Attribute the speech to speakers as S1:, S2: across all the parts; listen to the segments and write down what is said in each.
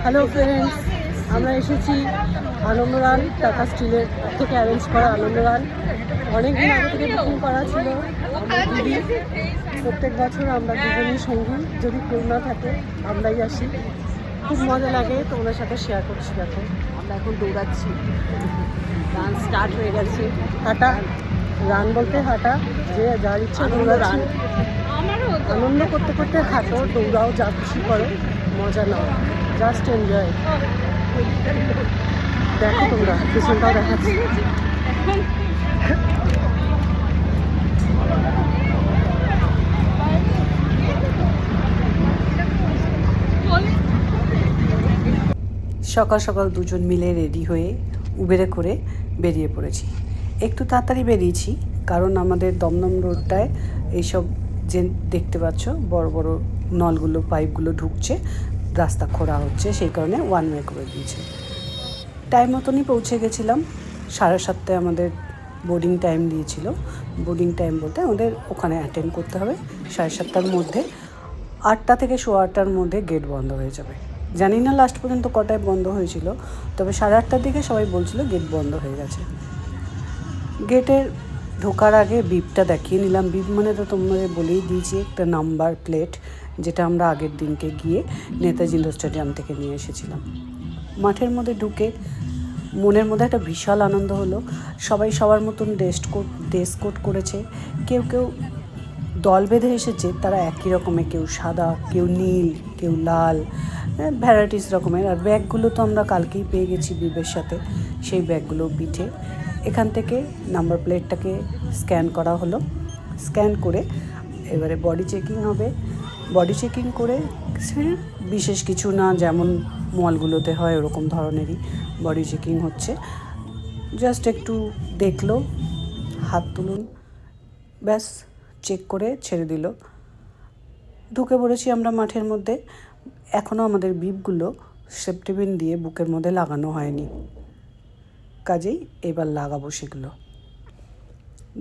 S1: Hello friends, আমরা এসেছি আনন্দরান tata স্টিলের থেকে অ্যারেঞ্জ করা আনন্দরান। অনেক দিন আগে থেকে বুকিং করা ছিল। আমরা দিদি প্রত্যেক বছর আমরা দুজনই সঙ্গী, যদি কেউ না থাকে আমরাই আসি। খুব মজা লাগে, তোমাদের সাথে শেয়ার করছি। দেখো আমরা এখন দৌড়াচ্ছি, রান স্টার্ট হয়ে গেছে। হাঁটা রান বলতে হাঁটা, যে যার ইচ্ছা দৌড়া রান। আনন্দ করতে করতে হাঁটো, দৌড়াও, যা খুশি করো, মজা নাও, জাস্ট এনজয়। দেখো তোমরা পিছনটাও দেখাচ্ছি। সকাল সকাল দুজন মিলে রেডি হয়ে উবেরে করে বেরিয়ে পড়েছি। একটু তাড়াতাড়ি বেরিয়েছি কারণ আমাদের দমদম রোডটায় এইসব যে দেখতে পাচ্ছ বড় বড় নলগুলো, পাইপগুলো ঢুকছে, রাস্তা খোঁড়া হচ্ছে, সেই কারণে ওয়ান ওয়ে করে দিয়েছে। টাইম মতনই পৌঁছে গেছিলাম। 7:30 আমাদের বোর্ডিং টাইম দিয়েছিল। বোর্ডিং টাইম বলতে আমাদের ওখানে অ্যাটেন্ড করতে হবে 7:30টার মধ্যে। 8টা থেকে 8:15টার মধ্যে গেট বন্ধ হয়ে যাবে। জানি না লাস্ট পর্যন্ত কটায় বন্ধ হয়েছিল, তবে 8:30টার দিকে সবাই বলছিল গেট বন্ধ হয়ে গেছে। গেটের ঢোকার আগে বিপটা দেখিয়ে নিলাম। বিপ মানে তো তোমাদের বলেই দিয়েছি, একটা নাম্বার প্লেট, যেটা আমরা আগের দিনকে গিয়ে নেতাজি ইন্ডোর স্টেডিয়াম থেকে নিয়ে এসেছিলাম। মাঠের মধ্যে ঢুকে মনের মধ্যে একটা বিশাল আনন্দ হলো। সবাই সবার মতন ড্রেস কোড করেছে। কেউ কেউ দল বেঁধে এসেছে, তারা একই রকমের, কেউ সাদা, কেউ নীল, কেউ লাল, ভ্যারাইটিস রকমের। আর ব্যাগগুলো তো আমরা কালকেই পেয়ে গেছি বিবের সাথে, সেই ব্যাগগুলো পিঠে। এখান থেকে নাম্বার প্লেটটাকে স্ক্যান করা হলো। স্ক্যান করে এবারে বডি চেকিং হবে। বডি চেকিং করে বিশেষ কিছু না, যেমন মলগুলোতে হয় ওরকম ধরনেরই বডি চেকিং হচ্ছে। জাস্ট একটু দেখলো, হাত তুলুন, ব্যাস, চেক করে ছেড়ে দিল। ঢুকে পড়েছি আমরা মাঠের মধ্যে। এখনও আমাদের বিপগুলো সেফটি পিন দিয়ে বুকের মধ্যে লাগানো হয়নি, কাজেই এবার লাগাবো সেগুলো।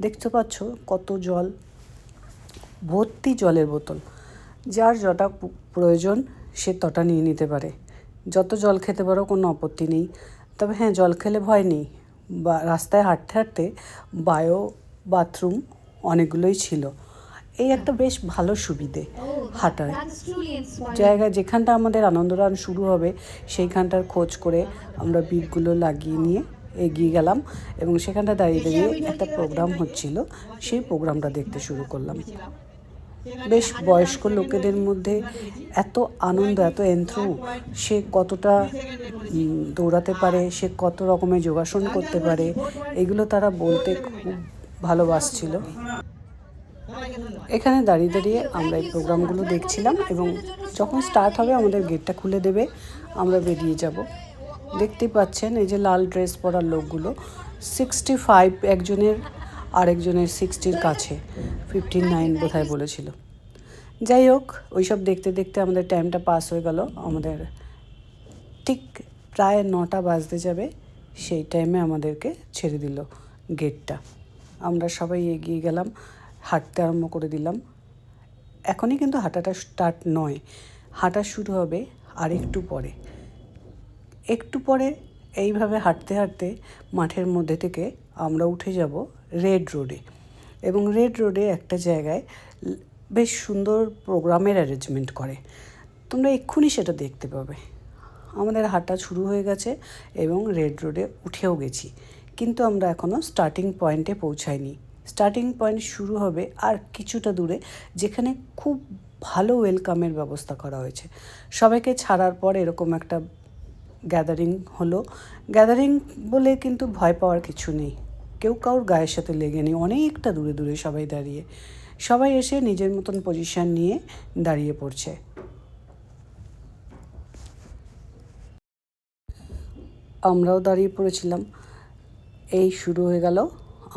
S1: দেখতে পাচ্ছ কত জল, ভর্তি জলের বোতল। যার যটা প্রয়োজন সে তটা নিয়ে নিতে পারে, যত জল খেতে পারো, কোনো আপত্তি নেই। তবে হ্যাঁ, জল খেলে ভয় নেই। বা রাস্তায় হাঁটতে হাঁটতে বায়ো বাথরুম অনেকগুলোই ছিল। এই একটা বেশ ভালো সুবিধে হাঁটার জায়গায়। যেখানটা আমাদের আনন্দরান শুরু হবে সেইখানটার খোঁজ করে আমরা বিপগুলো লাগিয়ে নিয়ে এগিয়ে গেলাম, এবং সেখানটা দাঁড়িয়ে দাঁড়িয়ে একটা প্রোগ্রাম হচ্ছিল, সেই প্রোগ্রামটা দেখতে শুরু করলাম। বেশ বয়স্ক লোকেদের মধ্যে এত আনন্দ, এত এন্থ্রু, সে কতটা দৌড়াতে পারে, সে কত রকমের যোগাসন করতে পারে, এগুলো তারা বলতে খুব ভালোবাসছিল। এখানে দাঁড়িয়ে দাঁড়িয়ে আমরা এই প্রোগ্রামগুলো দেখছিলাম, এবং যখন স্টার্ট হবে আমাদের গেটটা খুলে দেবে, আমরা বেরিয়ে যাব। দেখতেই পাচ্ছেন এই যে লাল ড্রেস পরা লোকগুলো, 65 একজনের, আরেকজনের 60-র কাছে, 59 বোধহয় বলেছিল। যাই হোক, ওইসব দেখতে দেখতে আমাদের টাইমটা পাস হয়ে গেল। আমাদের ঠিক প্রায় 9টা বাজতে যাবে, সেই টাইমে আমাদেরকে ছেড়ে দিল গেটটা। আমরা সবাই এগিয়ে গেলাম, হাঁটতে আরম্ভ করে দিলাম। এখনই কিন্তু হাঁটাটা স্টার্ট নয়, হাঁটা শুরু হবে আর একটু পরে। একটু পরে এইভাবে হাঁটতে হাঁটতে মাঠের মধ্যে থেকে আমরা উঠে যাব রেড রোডে, এবং রেড রোডে একটা জায়গায় বেশ সুন্দর প্রোগ্রামের অ্যারেঞ্জমেন্ট করে। তোমরা এক্ষুনি সেটা দেখতে পাবে। আমাদের হাঁটা শুরু হয়ে গেছে এবং রেড রোডে উঠেও গেছি, কিন্তু আমরা এখনও স্টার্টিং পয়েন্টে পৌঁছাইনি। স্টার্টিং পয়েন্ট শুরু হবে আর কিছুটা দূরে, যেখানে খুব ভালো ওয়েলকামের ব্যবস্থা করা হয়েছে। সবাইকে ছাড়ার পর এরকম একটা গ্যাদারিং হলো। গ্যাদারিং বলে কিন্তু ভয় পাওয়ার কিছু নেই, কেউ কারোর গায়ের সাথে লেগে নেই। অনেকটা দূরে দূরে সবাই দাঁড়িয়ে, সবাই এসে নিজের মতন পজিশন নিয়ে দাঁড়িয়ে পড়ছে। আমরাও দাঁড়িয়ে পড়েছিলাম। এই শুরু হয়ে গেল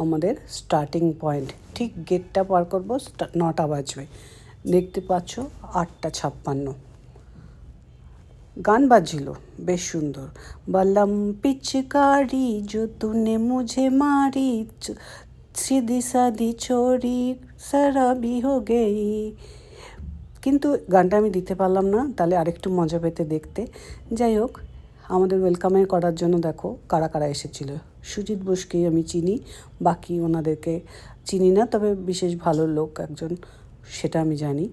S1: আমাদের স্টার্টিং পয়েন্ট। ঠিক গেটটা পার করবো, 9টা বাজবে। দেখতে পাচ্ছ 8:56 গান বাজছিল, বেশ সুন্দর। বললাম পিচকারি जो तूने मुझे मारी, सीधी सादी छोरी शराबी हो गई, কিন্তু গানটা আমি দিতে পারলাম না, তাহলে আরেকটু মজা পেতে দেখতে। যাই হোক, আমাদের ওয়েলকামে করার জন্য দেখো কারা কারা এসেছিল। সুজিত বোসকেই আমি চিনি, বাকি ওনাদেরকে চিনি না, তবে বিশেষ ভালো লোক একজন, সেটা আমি জানি।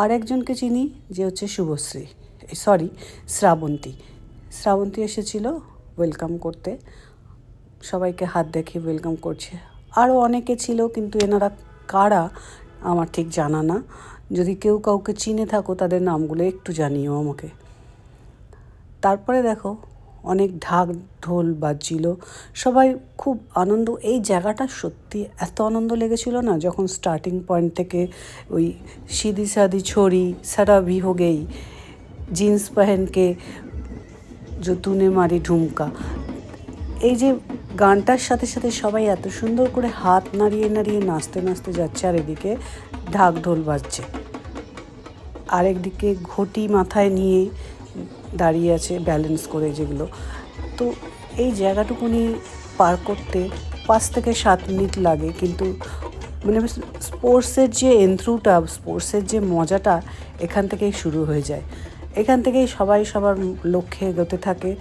S1: আর একজনকে চিনি, যে হচ্ছে শুভশ্রী, শ্রাবন্তী। শ্রাবন্তী এসেছিল ওয়েলকাম করতে, সবাইকে হাত দেখিয়ে ওয়েলকাম করছে। আরও অনেকে ছিল, কিন্তু এনারা কারা আমার ঠিক জানা না। যদি কেউ কাউকে চিনে থাকো তাদের নামগুলো একটু জানিও আমাকে। তারপরে দেখো অনেক ঢাক ঢোল বাজছিল, সবাই খুব আনন্দ। এই জায়গাটা সত্যি এত আনন্দ লেগেছিল না, যখন স্টার্টিং পয়েন্ট থেকে ওই সিদি সাদি ছোড়ি সারা ভি হো গেই, জিন্স পহন কে जो तूने मारी ঢুমকা, এই যে গানটার সাথে সাথে সবাই এত সুন্দর করে হাত নাড়িয়ে নাড়িয়ে নাচতে নাচতে যাচ্ছে, আর এদিকে ঢাক ঢোল বাজছে, আরেকদিকে ঘটি মাথায় নিয়ে দাঁড়িয়ে আছে ব্যালেন্স করে যেগুলো। তো এই জায়গাটুকুনি পার করতে 5 থেকে 7 মিনিট লাগে, কিন্তু মানে স্পোর্টসের যে এন্থ্রুটা, স্পোর্টসের যে মজাটা এখান থেকেই শুরু হয়ে যায়। এখান থেকেই সবাই সবার লক্ষ্যে এগোতে থাকে,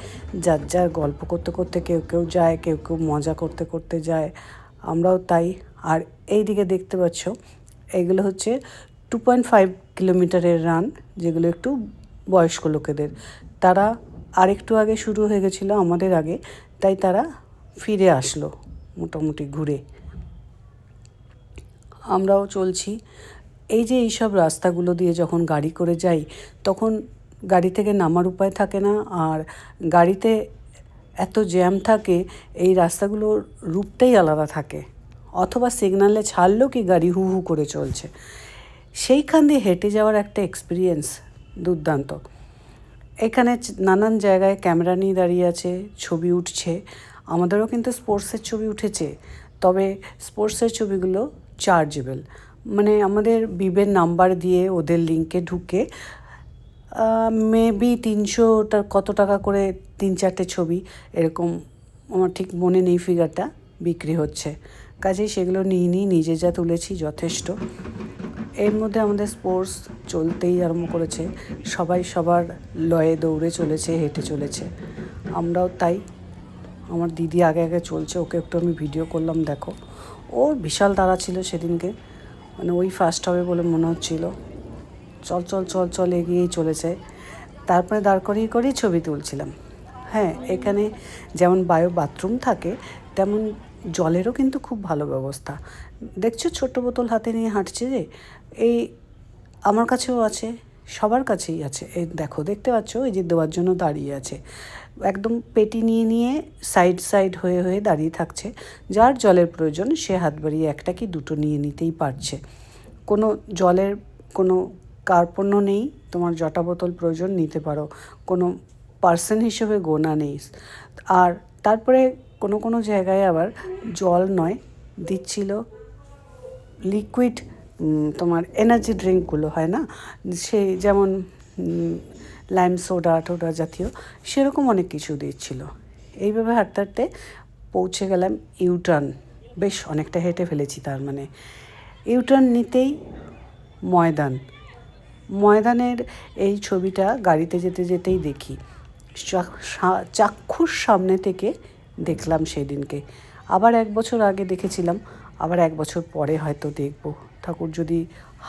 S1: যার যার গল্প করতে করতে কেউ কেউ যায়, কেউ কেউ মজা করতে করতে যায়, আমরাও তাই। আর এই দিকে দেখতে পাচ্ছ, এইগুলো হচ্ছে 2.5 কিলোমিটারের রান, যেগুলো একটু বয়স্ক লোকেদের। তারা আরেকটু আগে শুরু হয়ে গেছিলো আমাদের আগে, তাই তারা ফিরে আসলো মোটামুটি ঘুরে। আমরাও চলছি। এই যে এইসব রাস্তাগুলো দিয়ে যখন গাড়ি করে যাই, তখন গাড়ি থেকে নামার উপায় থাকে না, আর গাড়িতে এত জ্যাম থাকে, এই রাস্তাগুলোর রূপটাই আলাদা থাকে। অথবা সিগনালে ছাড়লো কি গাড়ি হু হু করে চলছে, সেইখান দিয়ে হেঁটে যাওয়ার একটা এক্সপিরিয়েন্স দুর্দান্ত। এখানে নানান জায়গায় ক্যামেরা নিয়ে দাঁড়িয়ে আছে, ছবি উঠছে। আমাদেরও কিন্তু স্পোর্টসের ছবি উঠেছে, তবে স্পোর্টসের ছবিগুলো চার্জেবল, মানে আমাদের বিবের নাম্বার দিয়ে ওদের লিঙ্কে ঢুকে মেবি 300 কত টাকা করে 3-4টে ছবি এরকম, আমার ঠিক মনে নেই ফিগারটা, বিক্রি হচ্ছে। কাজেই সেগুলো নিয়ে নিজে যা তুলেছি যথেষ্ট। এর মধ্যে আমাদের স্পোর্টস চলতেই আরম্ভ করেছে, সবাই সবার লয়ে দৌড়ে চলেছে, হেঁটে চলেছে, আমরাও তাই। আমার দিদি আগে আগে চলছে, ওকে একটু আমি ভিডিও করলাম, দেখো ওর বিশাল তাড়া ছিল সেদিনকে, মানে ওই ফার্স্ট হবে বলে মনে হচ্ছিল। চল চল চল চল এগিয়েই চলেছে। তারপরে দাঁড় করিয়ে করেই ছবি তুলছিলাম। হ্যাঁ, এখানে যেমন বাথরুম থাকে, তেমন জলেরও কিন্তু খুব ভালো ব্যবস্থা। দেখছো ছোট্ট বোতল হাতে নিয়ে হাঁটছে যে, এই আমার কাছেও আছে, সবার কাছেই আছে। এই দেখো, দেখতে পাচ্ছ, এই যে দেওয়ার জন্য দাঁড়িয়ে আছে, একদম পেটি নিয়ে নিয়ে সাইড সাইড হয়ে হয়ে দাঁড়িয়ে থাকছে। যার জলের প্রয়োজন সে হাত বাড়িয়ে একটা কি দুটো নিয়ে নিতেই পারছে। কোনো জলের কোনো কার্পণ্য নেই, তোমার যটা বোতল প্রয়োজন নিতে পারো, কোনো পার্সেন্ট হিসেবে গোনা নেই। আর তারপরে কোনো কোনো জায়গায় আবার জল নয়, দিচ্ছিল লিকুইড, তোমার এনার্জি ড্রিঙ্কগুলো হয় না, সেই যেমন লাইম সোডা টোডা জাতীয়, সেরকম অনেক কিছু দিচ্ছিল। এইভাবে হাঁটতে হাঁটতে পৌঁছে গেলাম ইউটার্ন। বেশ অনেকটা হেঁটে ফেলেছি, তার মানে ইউটার্ন নিতেই ময়দানের এই ছবিটা গাড়িতে যেতে যেতেই দেখি, চাক্ষুষ সামনে থেকে দেখলাম সেদিনকে। আবার 1 বছর আগে দেখেছিলাম, আবার 1 বছর পরে হয়তো দেখব, ঠাকুর যদি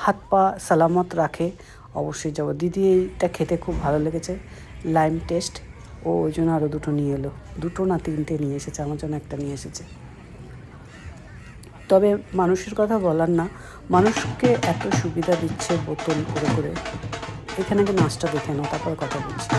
S1: হাত পা সালামত রাখে অবশ্যই যাব। দিদি এইটা খেতে খুব ভালো লেগেছে, লাইম টেস্ট, ও ওই জন্য আরও 2টো নিয়ে এলো, 2টো না 3টে নিয়ে এসেছে, আমার জন্য একটা নিয়ে এসেছে। তবে মানুষের কথা বলার না, মানুষকে এত সুবিধা দিচ্ছে বোতল করে করে। এখানে কি নাচটা দেখে নাও, তারপরে কথা বলছি।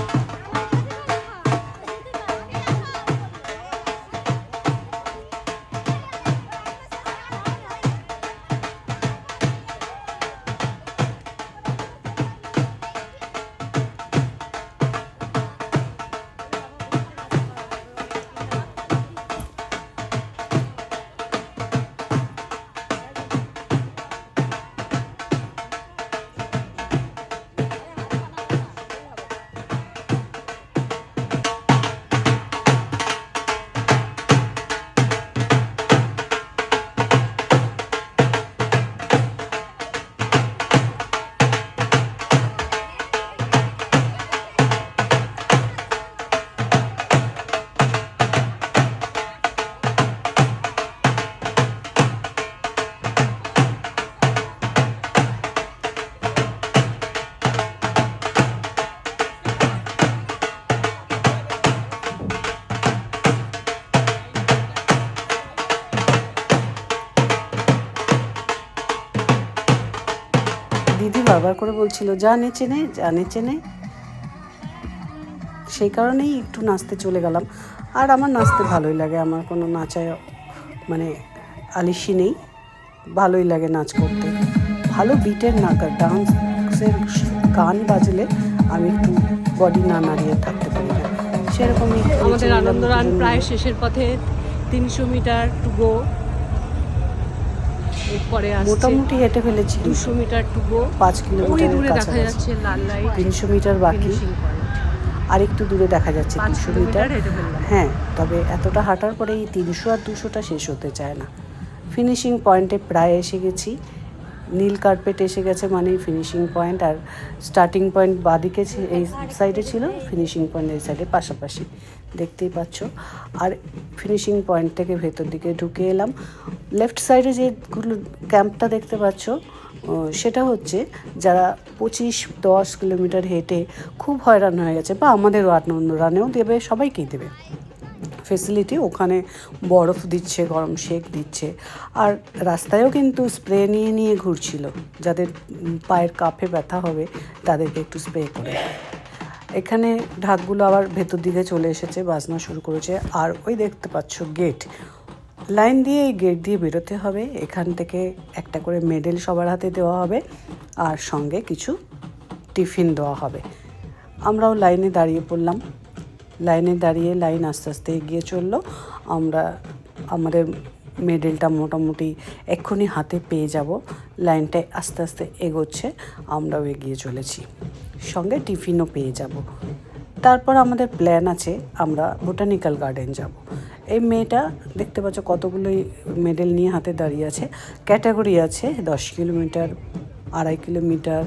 S1: বারবার করে বলছিল যা নেচে নে, যা নেচে নে। সেই কারণেই একটু নাচতে চলে গেলাম। আর আমার নাচতে ভালোই লাগে, আমার কোনো নাচায় মানে আলিশি নেই, ভালোই লাগে নাচ করতে। ভালো বিটের ডান্সের গান বাজলে আমি একটু বডি না নাড়িয়ে থাকতে পারি না, সেরকমই।
S2: আমাদের আনন্দ রান প্রায় শেষের পথে, 300 মিটার টু গো। এরপরে
S1: মোটামুটি হেঁটে ফেলেছি
S2: 200 মিটার টু গো।
S1: 5 কিলোমিটারের
S2: দূরে দেখা
S1: কাছাকাছি।
S2: যাচ্ছে লাল লাইট।
S1: 300 মিটার বাকি, আর একটু দূরে দেখা যাচ্ছে 200 মিটার। হ্যাঁ, তবে এতটা হাঁটার পরে এই 300 আর 200টা শেষ হতে চায় না। ফিনিশিং পয়েন্টে প্রায় এসে গেছি, নীল কার্পেট এসে গেছে মানেই finishing point. Are starting point বাঁদিকে এই সাইডে ছিল, ফিনিশিং পয়েন্ট এই সাইডে পাশাপাশি, দেখতেই পাচ্ছ। আর ফিনিশিং পয়েন্ট থেকে ভেতর দিকে ঢুকে এলাম। লেফট সাইডে যেগুলো ক্যাম্পটা দেখতে পাচ্ছ, সেটা হচ্ছে যারা 25-10 কিলোমিটার হেঁটে খুব হয়রান হয়ে গেছে, বা আমাদেরও আনন্দ রানেও দেবে, সবাইকেই দেবে ফেসিলিটি। ওখানে বরফ দিচ্ছে, গরম শেক দিচ্ছে, আর রাস্তায়ও কিন্তু স্প্রে নিয়ে নিয়ে ঘুরছিল, যাদের পায়ের কাফে ব্যথা হবে তাদেরকে একটু স্প্রে করে। এখানে ঢাকগুলো আবার ভেতর দিকে চলে এসেছে, বাজনা শুরু করেছে। আর ওই দেখতে পাচ্ছ গেট, লাইন দিয়ে এই গেট দিয়ে বেরোতে হবে। এখান থেকে একটা করে মেডেল সবার হাতে দেওয়া হবে, আর সঙ্গে কিছু টিফিন দেওয়া হবে। আমরাও লাইনে দাঁড়িয়ে পড়লাম। লাইনে দাঁড়িয়ে লাইন আস্তে আস্তে এগিয়ে চললো। আমরা আমাদের মেডেলটা মোটামুটি এক্ষুনি হাতে পেয়ে যাব। লাইনটায় আস্তে আস্তে এগোচ্ছে, আমরাও এগিয়ে চলেছি, সঙ্গে টিফিনও পেয়ে যাব। তারপর আমাদের প্ল্যান আছে, আমরা বোটানিক্যাল গার্ডেন যাব। এই মেয়েটা দেখতে পাচ্ছ কতগুলোই মেডেল নিয়ে হাতে দাঁড়িয়ে আছে। ক্যাটাগরি আছে 10 কিলোমিটার, 2.5 কিলোমিটার,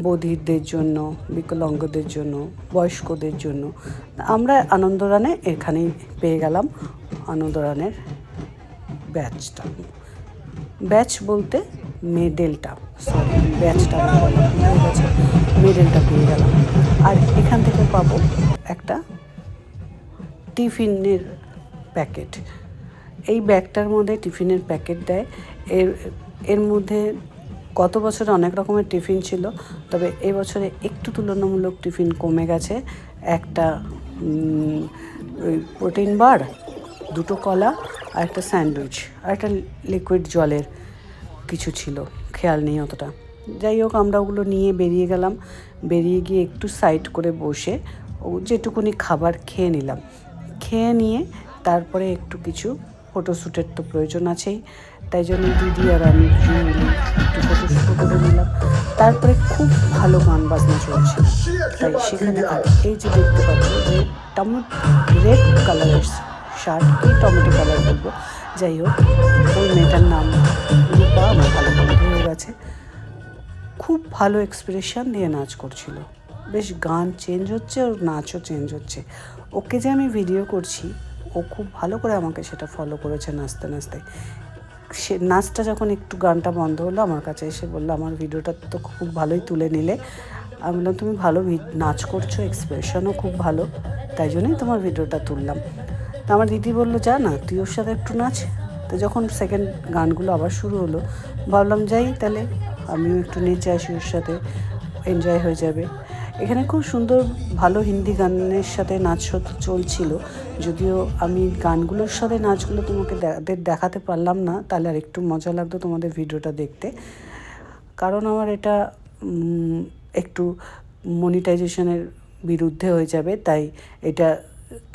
S1: বধিরদের জন্য, বিকলাঙ্গদের জন্য, বয়স্কদের জন্য। আমরা আনন্দরানে এখানেই পেয়ে গেলাম আনন্দরানের ব্যাচটা। ব্যাচ বলতে মেডেলটা, সরি ব্যাচটা বলা ভুল হয়ে গেছে, মেডেলটা পেয়ে গেলাম। আর এখান থেকে পাবো একটা টিফিনের প্যাকেট। এই ব্যাগটার মধ্যে টিফিনের প্যাকেট দেয়। এর মধ্যে গত বছরে অনেক রকমের টিফিন ছিল, তবে এবছরে একটু তুলনামূলক টিফিন কমে গেছে। একটা ওই প্রোটিন বার, 2টো কলা, আর একটা স্যান্ডউইচ, আর একটা লিকুইড জলের কিছু ছিল, খেয়াল নেই অতটা। যাই হোক, আমরা ওগুলো নিয়ে বেরিয়ে গেলাম। বেরিয়ে গিয়ে একটু সাইড করে বসে যেটুকুনি খাবার খেয়ে নিলাম। খেয়ে নিয়ে তারপরে একটু কিছু ফটোশ্যুটের তো প্রয়োজন আছেই, তাই জন্য দিদি আর আমি মিলে একটু ফটোশ্যুট করে নিলাম। তারপরে খুব ভালো গান বাজনা চলছিল, তাই সেখানে এই যে দেখতে পাচ্ছ যে রেড কালারের শার্ট, কি টমেটো কালার বলবো, যাই হোক, ওই মেয়েটার নাম রূপা, আমার ভালো বন্ধু হয়ে গেছে। খুব ভালো এক্সপ্রেশন দিয়ে নাচ করছিল, বেশ গান চেঞ্জ হচ্ছে, ওর নাচও চেঞ্জ হচ্ছে। ওকে যে আমি ভিডিও করছি, ও খুব ভালো করে আমাকে সেটা ফলো করেছে নাচতে নাচতে। সে নাচটা যখন একটু গানটা বন্ধ হলো, আমার কাছে এসে বললো আমার ভিডিওটা তো খুব ভালোই তুলে নিলে। আমি বললাম তুমি ভালো নাচ করছো, এক্সপ্রেশনও খুব ভালো, তাই জন্যই তোমার ভিডিওটা তুললাম। তা আমার দিদি বললো যা না তুই ওর সাথে একটু নাচ। তো যখন সেকেন্ড গানগুলো আবার শুরু হলো, ভাবলাম যাই তাহলে আমিও একটু নেচে আসি ওর সাথে, এনজয় হয়ে যাবে। এখানে খুব সুন্দর ভালো হিন্দি গানের সাথে নাচ চলছিল, যদিও আমি গানগুলোর সাথে নাচগুলো তোমাকে দেখাতে পারলাম না, তাহলে আর একটু মজা লাগতো তোমাদের ভিডিওটা দেখতে। কারণ আমার এটা একটু মনিটাইজেশনের বিরুদ্ধে হয়ে যাবে, তাই এটা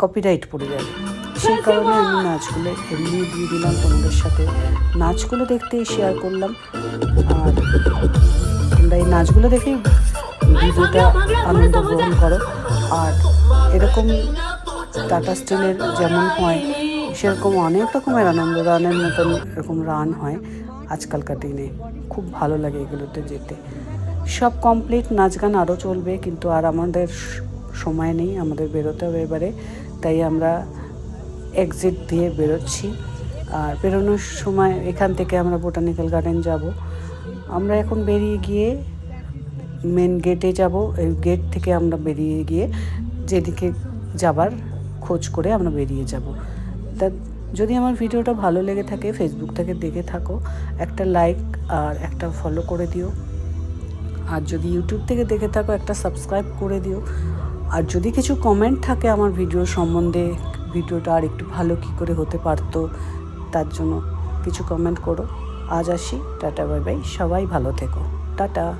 S1: কপিরাইট পড়ে যাবে। সেই কারণে আমি নাচগুলো এমনি দিয়ে দিলাম তোমাদের সাথে, নাচগুলো দেখতেই শেয়ার করলাম। আর তোমরা এই নাচগুলো দেখেই ভিডিওটা আনন্দ গ্রহণ করো। আর এরকম টাটা স্টিলের যেমন হয় সেরকম অনেক রকমের আনন্দ রানের মতন এরকম রান হয় আজকালকার দিনে, খুব ভালো লাগে এগুলোতে যেতে। সব কমপ্লিট, নাচ গান আরও চলবে, কিন্তু আর আমাদের সময় নেই, আমাদের বেরোতে হবে এবারে। তাই আমরা এক্সিট দিয়ে বেরোচ্ছি। আর বেরোনোর সময় এখান থেকে আমরা বোটানিক্যাল গার্ডেন যাব। আমরা এখন বেরিয়ে গিয়ে মেন গেটে যাব। এই গেট থেকে আমরা বেরিয়ে গিয়ে যেদিকে যাবার খোঁজ করে আমরা বেরিয়ে যাব। তা যদি আমার ভিডিওটা ভালো লেগে থাকে, ফেসবুক থেকে দেখে থাকো, একটা লাইক আর একটা ফলো করে দিও। আর যদি ইউটিউব থেকে দেখে থাকো একটা সাবস্ক্রাইব করে দিও। আর যদি কিছু কমেন্ট থাকে আমার ভিডিও সম্বন্ধে, ভিডিওটা আর একটু ভালো কী করে হতে পারতো, তার জন্য কিছু কমেন্ট করো। আজ আসি, টাটা বাই বাই, সবাই ভালো থেকো, টাটা।